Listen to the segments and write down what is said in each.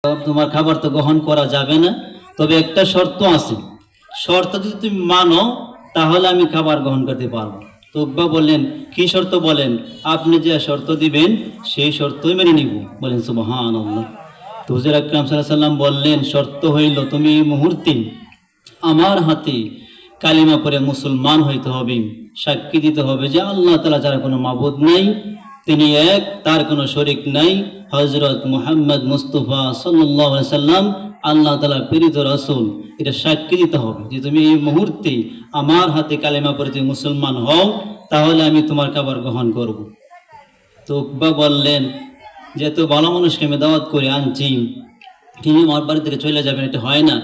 তোমার খাবার তো গ্রহণ করা যাবে না, তবে একটা শর্ত আছে, শর্ত যদি তুমি মানো তাহলে আমি খাবার গ্রহণ করতে পারবো। তো উকবা বললেন, কি শর্ত বলেন? আপনি যে শর্ত দিবেন সেই শর্তই মেনে নিব। বলেন সুবহানাল্লাহ। তো হুজুর আকরাম সাল্লাল্লাহু আলাইহি ওয়াসাল্লাম বললেন, শর্ত হইল তুমি এই মুহূর্তে আমার হাতে কালিমা পড়ে মুসলমান হইতে হবে, সাক্ষী দিতে হবে যে আল্লাহ তাআলা ছাড়া কোনো মাবুদ নাই, তিনি এক, তার কোনো শরীক নাই, হযরত মুহাম্মদ মুস্তাফা সাল্লাল্লাহু আলাইহি সাল্লাম আল্লাহ তাআলা প্রেরিত রাসূল। এটা সাক্ষী দিতে হবে যে তুমি এই মুহূর্তে আমার হাতে কালিমা পড়ে তুমি মুসলমান হও, তাহলে আমি তোমার খাবার গ্রহণ করব। তো উকবা বললেন, যেহেতু ভালো মানুষকে আমি দাওয়াত করে আনছি, তিনি আমার বাড়ি থেকে চলে যাবেন, এটা হয় না,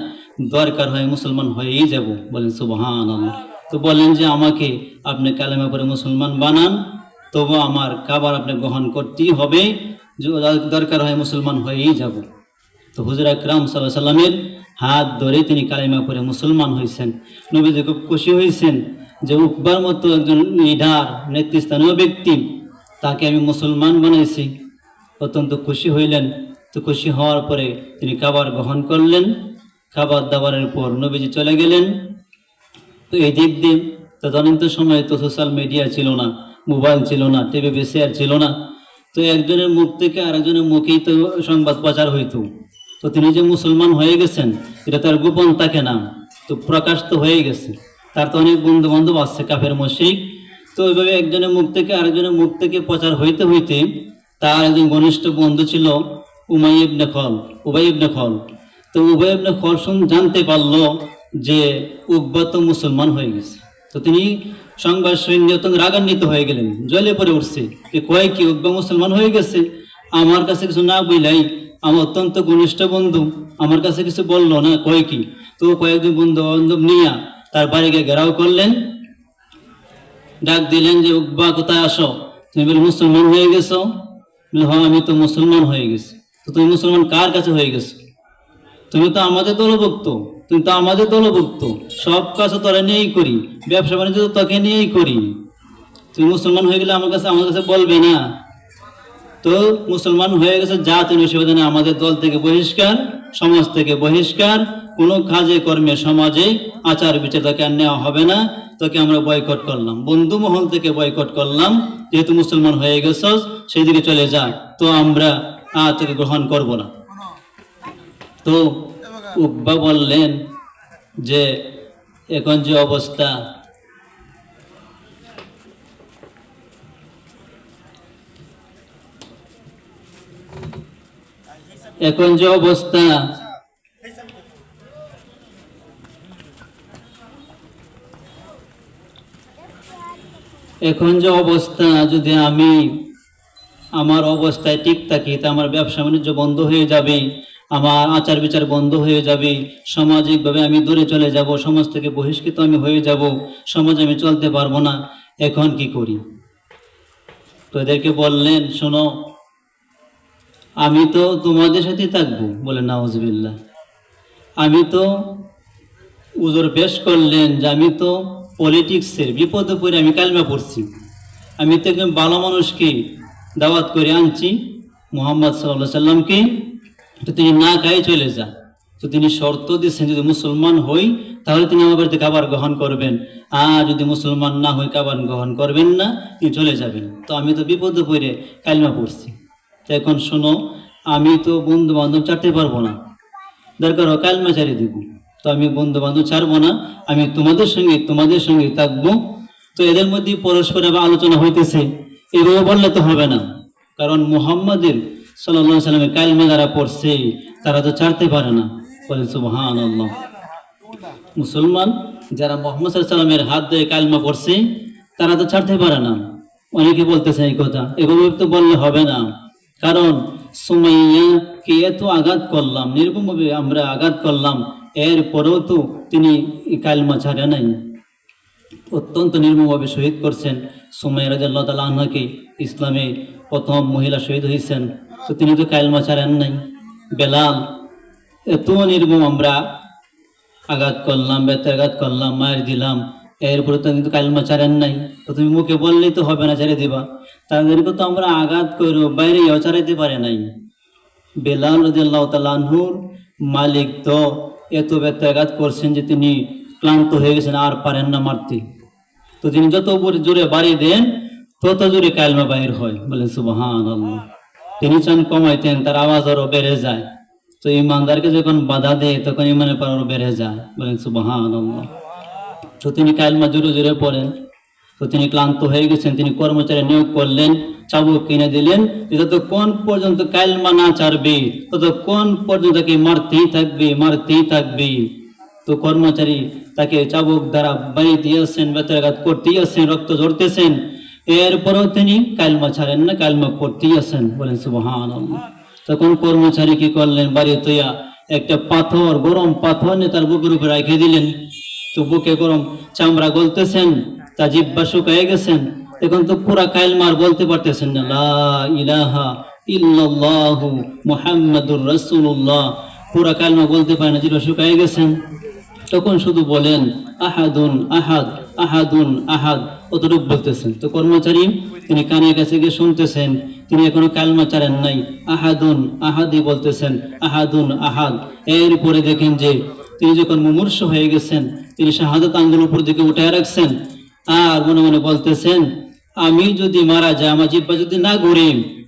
দরকার হয় মুসলমান হয়েই যাব। বলেন সুবহানাল্লাহ। তো বলেন যে আমাকে আপনি কালেমা পড়ে মুসলমান বানান, তবু আমার খাবার আপনি গ্রহণ করতেই হবে, দরকার হয় মুসলমান হয়েই যাব। তো হুজুর আকরাম সাল্লাল্লাহু আলাইহি সাল্লামের হাত ধরে তিনি কালেমা পড়ে মুসলমান হয়েছেন। নবীজি খুব খুশি হয়েছেন যে উকবার মতো একজন লিডার, নেতৃস্থানীয় ব্যক্তি, তাকে আমি মুসলমান বানাইছি। অত্যন্ত খুশি হইলেন। তো খুশি হওয়ার পরে তিনি খাবার গ্রহণ করলেন। খাবার দাবারের পর নবীজি চলে গেলেন। তো এই দিক দিয়ে তদানীন্তন সময়ে তো সোশ্যাল মিডিয়া ছিল না, মোবাইল ছিল না, টিভি ভিসিআর ছিল না। তো একজনের মুখ থেকে আরেকজনের মুখেই তো সংবাদ প্রচার হইতো। তো তিনি যে মুসলমান হয়ে গেছেন এটা তার গোপন থাকে না, তো প্রকাশ তো হয়ে গেছে। তার তো অনেক বন্ধু বান্ধব আছে কাফের মুশরিক। তো ওইভাবে একজনের মুখ থেকে আরেকজনের মুখ থেকে প্রচার হইতে হইতে তার একজন ঘনিষ্ঠ বন্ধু ছিল উবাই ইবনে খল। তো উবাই ইবনে খল জানতে পারলো যে উকবা তো মুসলমান হয়ে গেছে। তো তিনি সংবাদ শুনে অত্যন্ত রাগান্বিত হয়ে গেলেন, জ্বলে পড়ে উঠছে যে কয় কি উকবা মুসলমান হয়ে গেছে, আমার কাছে কিছু না বইলাই, আমার অত্যন্ত ঘনিষ্ঠ বন্ধু আমার কাছে কিছু বললো না, কয় কি? তো কয়েকজন বন্ধু বান্ধব নিয়ে তার বাড়িকে ঘেরাও করলেন, ডাক দিলেন যে উকবা কোথায় আসো, তুমি বলে মুসলমান হয়ে গেছো? হ্যাঁ আমি তো মুসলমান হয়ে গেছি। তো তুমি মুসলমান কার কাছে হয়ে গেছো? তুমি তো আমাদের দলভুক্ত, সব কাজ তোরা নিয়েই করি, ব্যবসা বাণিজ্য তো তোকে নিয়েই করি, তুমি মুসলমান হয়ে গেলে আমার কাছে বলবে না? তো মুসলমান হয়ে গেছে, যা তুমি সেখানে আমাদের দল থেকে বহিষ্কার, সমাজ থেকে বহিষ্কার, কোনো কাজে কর্মে সমাজে আচার বিচার তোকে আর নেওয়া হবে না, তোকে আমরা বয়কট করলাম, বন্ধু মহল থেকে বয়কট করলাম, যেহেতু মুসলমান হয়ে গেছস সেই দিকে চলে যা, তো আমরা তোকে গ্রহণ করব না। তো উকবা বললেন যে এখন যে অবস্থা, এখন যে অবস্থা যদি আমি আমার অবস্থায় ঠিক থাকি তা আমার ব্যবসা বাণিজ্য বন্ধ হয়ে যাবে, আমার আচার বিচার বন্ধ হয়ে যাবে, সামাজিকভাবে আমি দূরে চলে যাব, সমাজ থেকে বহিষ্কৃত আমি হয়ে যাব, সমাজে আমি চলতে পারবো না, এখন কি করি? তো এদেরকে বললেন, শোনো আমি তো তোমাদের সাথে থাকবো। বলে নাউজুবিল্লাহ। আমি তো উজর পেশ করলেন যে আমি তো পলিটিক্সের বিপদে পড়ে আমি কালিমা পড়ছি, আমি তো একজন ভালো মানুষকে দাওয়াত করে আনছি মুহাম্মদ সাল্লাল্লাহু আলাইহি সাল্লামকে, তো তিনি না খাই চলে যান। তো তিনি শর্ত দিচ্ছেন যদি মুসলমান হই তাহলে তিনি আমার বাড়িতে খাবার গ্রহণ করবেন, আর যদি মুসলমান না হই খাবার গ্রহণ করবেন না, তিনি চলে যাবেন। তো আমি তো বিপদে পড়ে কালিমা পড়ছি, তো এখন শোনো আমি তো বন্ধু বান্ধব ছাড়তে পারবো না, দরকার হয় কালিমা ছাড়িয়ে দিব, তো আমি বন্ধু বান্ধব ছাড়বো না, আমি তোমাদের সঙ্গে থাকবো। তো এদের মধ্যে পরস্পর আলোচনা হইতেছে, এভাবে বললে তো হবে না, কারণ মুহাম্মাদের সাল্লাল্লাহু আলাইহি সাল্লামের কালিমা যারা পড়ছে তারা তো ছাড়তে পারে না। বলেন সুবহানাল্লাহ। মুসলমান যারা মুহাম্মদ সাল্লাল্লাহু আলাইহি সাল্লামের হাত ধরে কালিমা পড়ছে তারা তো ছাড়তে পারে না। অনেকে বলতেছে এই কথা, এভাবে তো বললে হবে না, কারণ সুমাইয়াকে এত আঘাত করলাম, নির্মমভাবে আমরা আঘাত করলাম, এরপরেও তো তিনি কালিমা ছাড়ে নাই, অত্যন্ত নির্মমভাবে শহীদ করছেন। সুমাইয়া রাদিয়াল্লাহু তাআলা আনহাকে ইসলামে প্রথম মহিলা শহীদ হয়েছেন, তো তিনি তো কালিমা ছাড়েন নাই। বেলাল, এত নির্মম আমরা আঘাত করলাম, বেত্রাঘাত করলাম, মায়ের দিলাম, এরপরে তো কিন্তু কালিমা ছাড়েন নাই, তো তুমি মুখে বললেই তো হবে না ছেড়ে দিবা, তাদেরকে তো আমরা আঘাত করো বাইরে ছাড়াইতে পারে নাই, বেলাল রাদিয়াল্লাহু তাআলা আনহুর মালিক তো এত ব্যত্যাঘাত করছেন যে তিনি ক্লান্ত হয়ে গেছেন, আর পারেন না মারতে। তো তিনি যত জোরে বাড়ি দেন তত জোরে কালেমা বাহির হয়, বলেন সুবহানাল্লাহ। তিনি চান কমাইতেন, তার আওয়াজ আরো বেড়ে যায়। তো ইমানদারকে যখন বাধা দেয় তখন ইমানের পাওয়ার আরো বেড়ে যায়, বলেন সুবহানাল্লাহ। তো তিনি কালেমা জোরে জোরে পড়েন। তো তিনি ক্লান্ত হয়ে গেছেন, তিনি কর্মচারী নিয়োগ করলেন, চাবুক কিনে দিলেন, যতক্ষণ পর্যন্ত কালেমা না ছাড়বে ততক্ষণ পর্যন্ত তাকে মারতেই থাকবে, মারতেই থাকবে। তো কর্মচারী তাকে চাবুক দ্বারা বাড়ি দিয়েছেন, ব্যথাঘাত করতেই আছেন, রক্ত ঝরতেছেন, এরপরেও তিনি কালেমা ছাড়েন না, কালেমা পড়তেই আছেন, বলেন সুবহানাল্লাহ। তখন কর্মচারী কি করলেন, বাড়ি তৈয়া একটা পাথর, গরম পাথর নিয়ে তার বুকের উপরে রেখে দিলেন। তো বুকে গরম চামড়া গলতেছেন, তা জিহ্বা শুকিয়ে গেছেন, এখন তো পুরা কালেমা বলতে পারতেছেন না, লা ইলাহা ইল্লাল্লাহু মুহাম্মাদুর রাসূলুল্লাহ, পুরা কালেমা বলতে পারেন না, জিহ্বা শুকিয়ে গেছেন। তখন শুধু বলেন আহাদুন আহাদ, আহাদুন আহাদ, অতটুকু বলতেছেন। তো কর্মচারী তিনি কানের কাছে গিয়ে শুনতেছেন, তিনি এখনো কালেমা ছাড়েন নাই, আহাদুন আহাদি বলতেছেন, আহাদুন আহাদ। এরপরে দেখেন যে তিনি যখন মুমূর্ষ হয়ে গেছেন, তিনি শাহাদাত আঙ্গুল উপর দিকে উঠায় রাখছেন, আর মনে মনে বলতেছেন, আমি যদি মারা যাই, আমার জিহ্বা যদি না ঘুরে,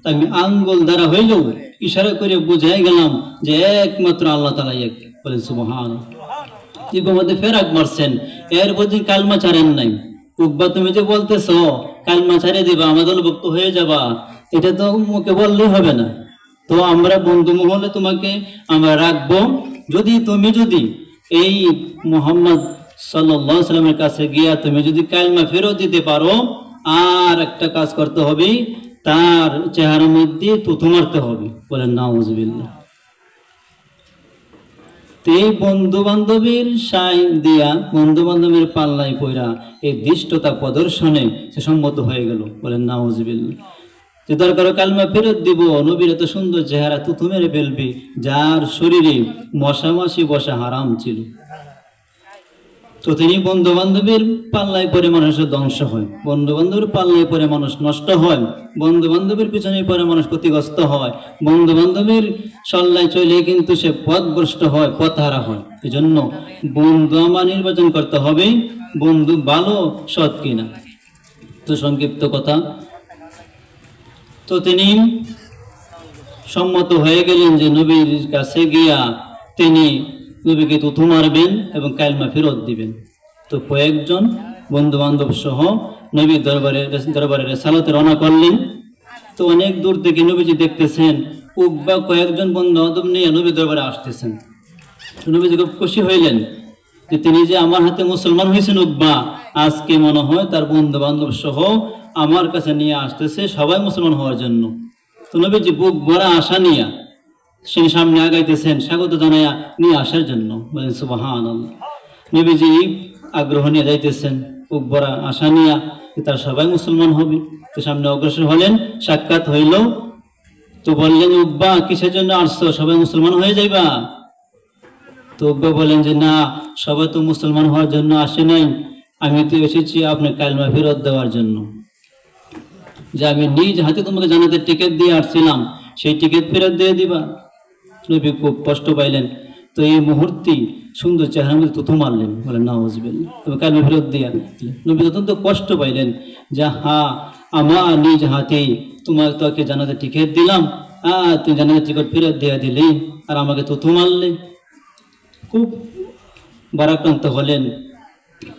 আমি আঙ্গুল দ্বারা হইলেও ইশারা করে বুঝাই গেলাম যে একমাত্র আল্লাহ তাআলা এক, বলেন সুবহানাল্লাহ। জিহ্বার মধ্যে ফেরাক মারছেন, এরপর তিনি কালেমা ছাড়েন নাই। উকবা, তুমি যে বলতেছো কালেমা ছাড়িয়ে দিবা, আমাদের ভক্ত হয়ে যাবা, এটা তো মুখে বললেই হবে না। তো আমরা বন্ধু মহলে তোমাকে আমরা রাখবো, যদি তুমি যদি এই মুহাম্মদ সাল্লাল্লাহু আলাইহি সাল্লামের কাছে গিয়া তুমি যদি কালেমা ফেরত দিতে পারো, আর একটা কাজ করতে হবে, তার চেহারার মধ্যে থুতু মারতে হবে, বলেন নাউজুবিল্লাহ। এই বন্ধু বান্ধবের সাই দিয়া, বন্ধু বান্ধবের পাল্লাই পইরা এই দৃষ্টতা প্রদর্শনে সে সম্মত হয়ে গেল, বলেন নাউজুবিল্লাহ। যে দরকার কালেমা ফেরত দিব, নবীর এত সুন্দর চেহারা থুতু মেরে ফেলবি, যার শরীরে মশা মাছি বসা হারাম ছিল। তো তিনি বন্ধু বান্ধবের পাল্লায় পরে মানুষের ধ্বংস হয়, বন্ধু বান্ধবের পাল্লায় পরে মানুষ নষ্ট হয়, বন্ধু বান্ধবের পিছনে পরে মানুষ ক্ষতিগ্রস্ত হয়, বন্ধু বান্ধবের সল্লায় চলে কিন্তু সে পথভ্রষ্ট হয়, পথহারা হয়। এই জন্য বন্ধু আমার নির্বাচন করতে হবে, বন্ধু ভালো সৎ কিনা। তো সংক্ষিপ্ত কথা, তো তিনি সম্মত হয়ে গেলেন যে নবীর কাছে গিয়া তিনি নবীকে থুতু মারবেন এবং কালেমা ফেরত দিবেন। তো কয়েকজন বন্ধু বান্ধব সহ নবীর দরবারে রেসালাতে রওনা করলেন। তো অনেক দূর থেকে নবীজি দেখতেছেন, উকবা কয়েকজন বন্ধু বান্ধব নিয়ে নবীর দরবারে আসতেছেন। নবীজি খুব খুশি হইলেন যে তিনি যে আমার হাতে মুসলমান হয়েছেন, উকবা আজকে মনে হয় তার বন্ধু বান্ধব সহ আমার কাছে নিয়ে আসতেছে সবাই মুসলমান হওয়ার জন্য। তো নবীজি বুক ভরা আশা নিয়া সেই সামনে আগাইতেছেন, স্বাগত জানাইয়া নিয়ে আসার জন্য, বলেন সুবহানাল্লাহ। নবীজি আগ্রহ নিয়ে যাইতেছেন, বুক ভরা আশা নিয়া তার সবাই মুসলমান হবে। তো সামনে অগ্রসর হলেন, সাক্ষাৎ হইল। তো বললেন, উকবা কিসের জন্য আসছো, সবাই মুসলমান হয়ে যাইবা? তো উকবা বলেন যে না, সবাই তো মুসলমান হওয়ার জন্য আসে নাই, আমি তো এসেছি আপনার কালেমা ফেরত দেওয়ার জন্য। যে আমি নিজ হাতে তোমাকে জান্নাতের টিকিট দিয়ে আসছিলাম, সেই টিকিট ফেরত দিয়ে দিবা? নবী খুব কষ্ট পাইলেন। তো এই মুহূর্তে সুন্দর চেহারার মধ্যে থুতু মারলেন, বলেন নাউজুবিল্লাহ। তবে কালেমা ফেরত দিয়া নবী অত্যন্ত কষ্ট পাইলেন যে হ্যাঁ, আমার নিজ হাতে তোমার তোকে জান্নাতের টিকিট দিলাম, তুমি জান্নাতের টিকিট ফেরত দিয়ে দিলে, আর আমাকে থুতু মারলে। খুব ভারাক্রান্ত হলেন,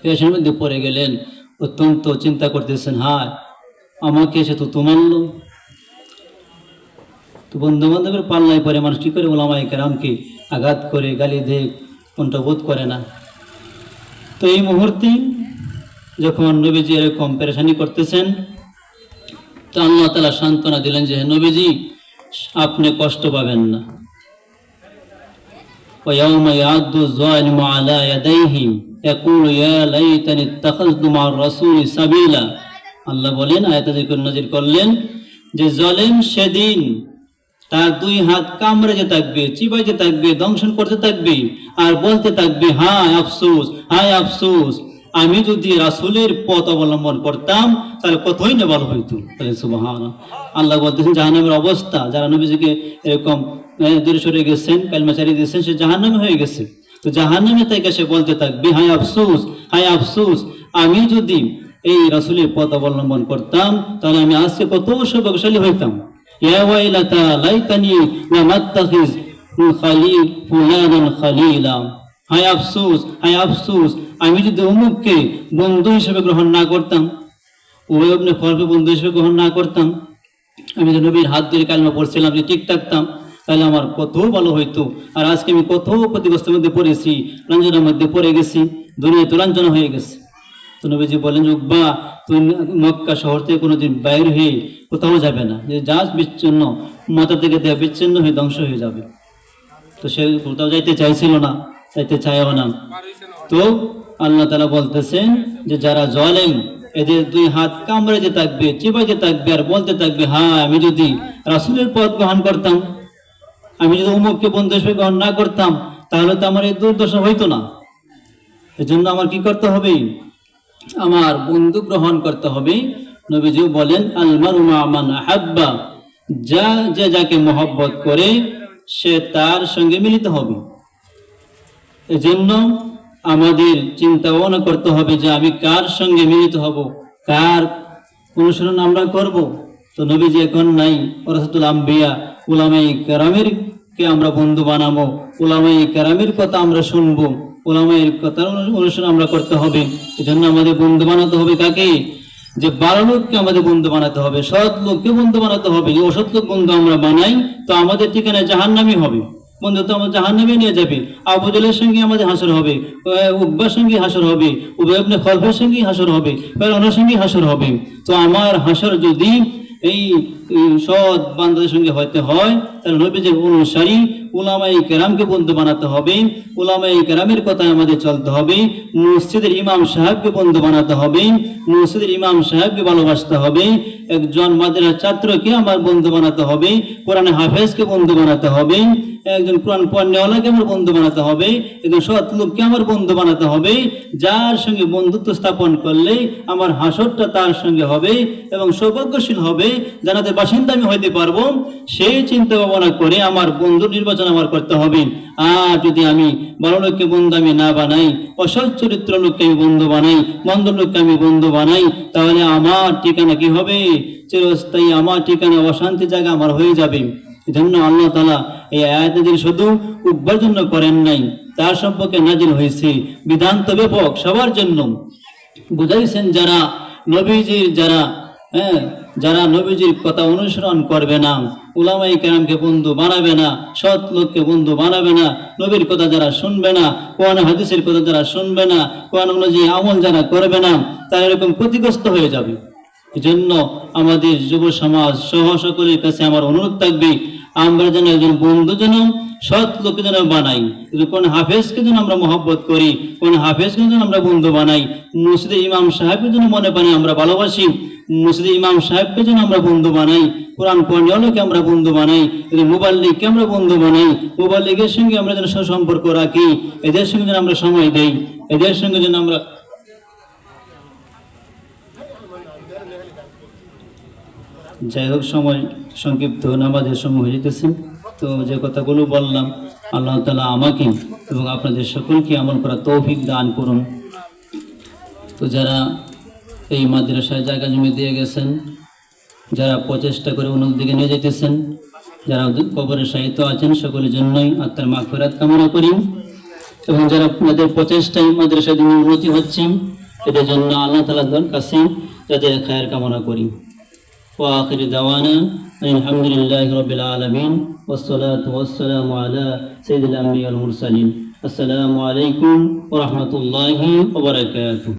পেশের মধ্যে পড়ে গেলেন, অত্যন্ত চিন্তা করতেছেন, হ্যাঁ আমাকে সে থুতু মারলো। তো বন্ধু বান্ধবের পাল্লায় পরে মানুষ কি করে ওলামায়ে কেরামকে আঘাত করে, গালি দেয়, কণ্ঠবোধ করে না। তো এই মুহূর্তে যখন নবীজি এরকম পেরেশানি করতেছেন, তো আল্লাহ তাআলা সান্ত্বনা দিলেন যে নবীজি আপনি কষ্ট পাবেন না। ويوم يعض الظالم على يديه يقول يا ليتني اتخذت مع الرسول سبيلا। আল্লাহ বলেন, আয়াতে নাযিল করলেন যে জালেম সেদিন তার দুই হাত কামড়ে থাকবে, চিবাইতে থাকবে, দংশন করতে থাকবে, আর বলতে থাকবে হায় আফসোস, হায় আফসোস, আমি যদি রাসূলের পথ অবলম্বন করতাম তাহলে কতই না ভালো হইতো। সুবহানাল্লাহ। আল্লাহ বলতেছেন জাহান্নামের অবস্থা, যারা নবীজিকে এরকম দূরে সরে গেছেন, কালিমা ছাড়িয়ে দিয়েছেন, সে জাহান্নামে হয়ে গেছে। তো জাহান্নামে থেকে সে বলতে থাকবে হায় আফসোস, হায় আফসোস, আমি যদি এই রাসূলের পথ অবলম্বন করতাম তাহলে আমি আজকে কত সৌভাগ্যশালী হইতাম। ইয়া ওয়াইলাতা লাইতানি লাম আত্তাখিজ খালিল ফুলানান খালিলা, হায় আফসোস, হায় আফসোস, আমি যদি অমুককে বন্ধু হিসেবে গ্রহণ না করতাম, উবাই ইবনে খলফকে বন্ধু হিসেবে গ্রহণ না করতাম, আমি যদি নবীর হাত ধরে কালিমা পড়ছিলাম, যদি ঠিক থাকতাম, তাহলে আমার কত ভালো হইতো। আর আজকে আমি কত ক্ষতিগ্রস্তের মধ্যে পড়েছি, লাঞ্ছনার মধ্যে পড়ে গেছি, দুনিয়া তো লাঞ্ছনা হয়ে গেছে। তো নবীজি বলেন উকবা, তুই মক্কা শহর থেকে কোনোদিন বাইর হয়ে কোথাও যাবে না, যে যাস বিচ্ছিন্ন, মাথা থেকে দেহ বিচ্ছিন্ন হয়ে ধ্বংস হয়ে যাবে। তো সে কোথাও যাইতে চাইছিল না, যাইতে চাইও না। তো আল্লাহ তাআলা বলতেছেন যে যারা জালেম, এদের দুই হাত কামড়াইতে থাকবে, চিবাইতে থাকবে, আর বলতে থাকবে হ্যাঁ আমি যদি রাসূলের পথ গ্রহণ করতাম, আমি যদি অমুককে বন্ধু হিসেবে গ্রহণ না করতাম, তাহলে তো আমার এই দুর্দশা হইতো না। এজন্য আমার কি করতে হবে? আমার বন্ধু গ্রহণ করতে হবে। নবীজি বলেন আল মারু মা মান আহাব্বা, যে যাকে মহব্বত করে সে তার সঙ্গে মিলিত হবে। এজন্য আমাদের চিন্তা ভাবনা করতে হবে যে আমি কার সঙ্গে মিলিত হব, কার অনুসরণ আমরা করব। তো নবীজি এখন নাই, ওরাসাতুল আম্বিয়া, উলামায়ে কেরামের কে আমরা বন্ধু বানাবো, উলামায়ে কেরামের কথা আমরা শুনবো, উলামায়ের কথার অনুসরণ আমরা করতে হবে। এজন্য আমাদের বন্ধু বানাতে হবে কাকে? যে ভালো লোককে আমাদের বন্ধু বানাতে হবে, সৎ লোককে বন্ধু বানাতে হবে। অসৎ লোক বন্ধু আমরা বানাই তো আমাদের ঠিকানা জাহান্নামই হবে, বন্ধু তো আমাদের জাহান্নামে নিয়ে যাবে। আবু জাহলের সঙ্গে আমাদের হাসর হবে, উকবার সঙ্গে হাসর হবে, উবাই ইবনে খলফের সঙ্গে হাসর হবে, ফিরআউনের সঙ্গে হাসর হবে। তো আমার হাসর যদি এই সৎ বান্দাদের সঙ্গে হইতে হয়, তাহলে নবীজির অনুসারী উলামায়ে কেরামকে বন্ধু বানাতে হবে, উলামায়ে কেরামের কথায় আমাদের চলতে হবে, মসজিদের ইমাম সাহেবকে বন্ধু বানাতে হবে, মসজিদের ইমাম সাহেবকে ভালোবাসতে হবে, একজন মাদ্রাসার ছাত্রকে আমার বন্ধু বানাতে হবে, কোরআন হাফেজকে বন্ধু বানাতে হবে, একজন কোরআন পড়নেওয়ালাকে আমার বন্ধু বানাতে হবে, একজন সৎ লোককে আমার বন্ধু বানাতে হবে, যার সঙ্গে বন্ধুত্ব স্থাপন করলে আমার হাসরটা তার সঙ্গে হবে এবং সৌভাগ্যশীল হবে, জান্নাতের বাসিন্দা আমি হইতে পারবো। সেই চিন্তা ভাবনা করে আমার বন্ধু নির্বাচন আমার করতে হবে। আর যদি আমি ভালো লোককে বন্ধু আমি না বানাই, অসৎ চরিত্র লোককে আমি বন্ধু বানাই, মন্দ লোককে আমি বন্ধু বানাই, তাহলে আমার ঠিকানা কি হবে? চিরস্থায়ী আমার ঠিকানা অশান্তি জায়গা আমার হয়ে যাবে। এজন্য আল্লাহ তাআলা এই আয়াত নাযিল শুধু উকবার জন্য করেন নাই, তার সম্পর্কে নাযিল হয়েছে বিধান তো ব্যাপক সবার জন্য। বুঝাইছেন যারা নবীজির যারা নবীজির কথা অনুসরণ করবে না, উলামায়ে কেরামকে বন্ধু বানাবে না, সৎ লোককে বন্ধু বানাবে না, নবীর কথা যারা শুনবে না, কোরআন হাদিসের কথা যারা শুনবে না, কোরআন অনুযায়ী আমল যারা করবে না, তারা এরকম ক্ষতিগ্রস্ত হয়ে যাবে। এজন্য আমাদের যুব সমাজ সহ সকলের কাছে আমার অনুরোধ থাকবে, আমরা যেন একজন বন্ধু যেন সৎ লোককে যেন বানাই, কোন হাফেজকে যেন আমরা মহব্বত করি, কোন হাফেজকে যেন আমরা বন্ধু বানাই, মসজিদের ইমাম সাহেবকে যেন মনে পানি আমরা ভালোবাসি, মসজিদের ইমাম সাহেবকে যেন আমরা বন্ধু বানাই, কোরআন পড়নেওয়ালাকে আমরা বন্ধু বানাই, মুবাল্লিগকে আমরা বন্ধু বানাই, মুবাল্লিগের সঙ্গে আমরা যেন সুসম্পর্ক রাখি, এদের সঙ্গে যেন আমরা সময় দেই, এদের সঙ্গে যেন আমরা যাই হোক। সময় সংক্ষিপ্ত, নামাজের সময় হয়ে যেতেছে। তো যে কথাগুলো বললাম, আল্লাহ তাআলা আমাকে এবং আপনাদের সকলকে আমল করার তৌফিক দান করুন। তো যারা এই মাদ্রাসায় জায়গা জমি দিয়ে গেছেন, যারা প্রচেষ্টা করে উন্নতির দিকে নিয়ে যেতেছেন, যারা কবরের সাহিত্য আছেন, সকলের জন্যই আত্মার মাগফিরাত কামনা করি। এবং যারা আপনাদের প্রচেষ্টায় মাদ্রাসায় উন্নতি হচ্ছে, এদের জন্য আল্লাহ তাআলার কাছে যাদের খায়ের কামনা করি। وآخر دعوانا الحمد لله رب العالمين والصلاة والسلام على سيد الأنبياء والمرسلين. السلام عليكم ورحمة الله وبركاته.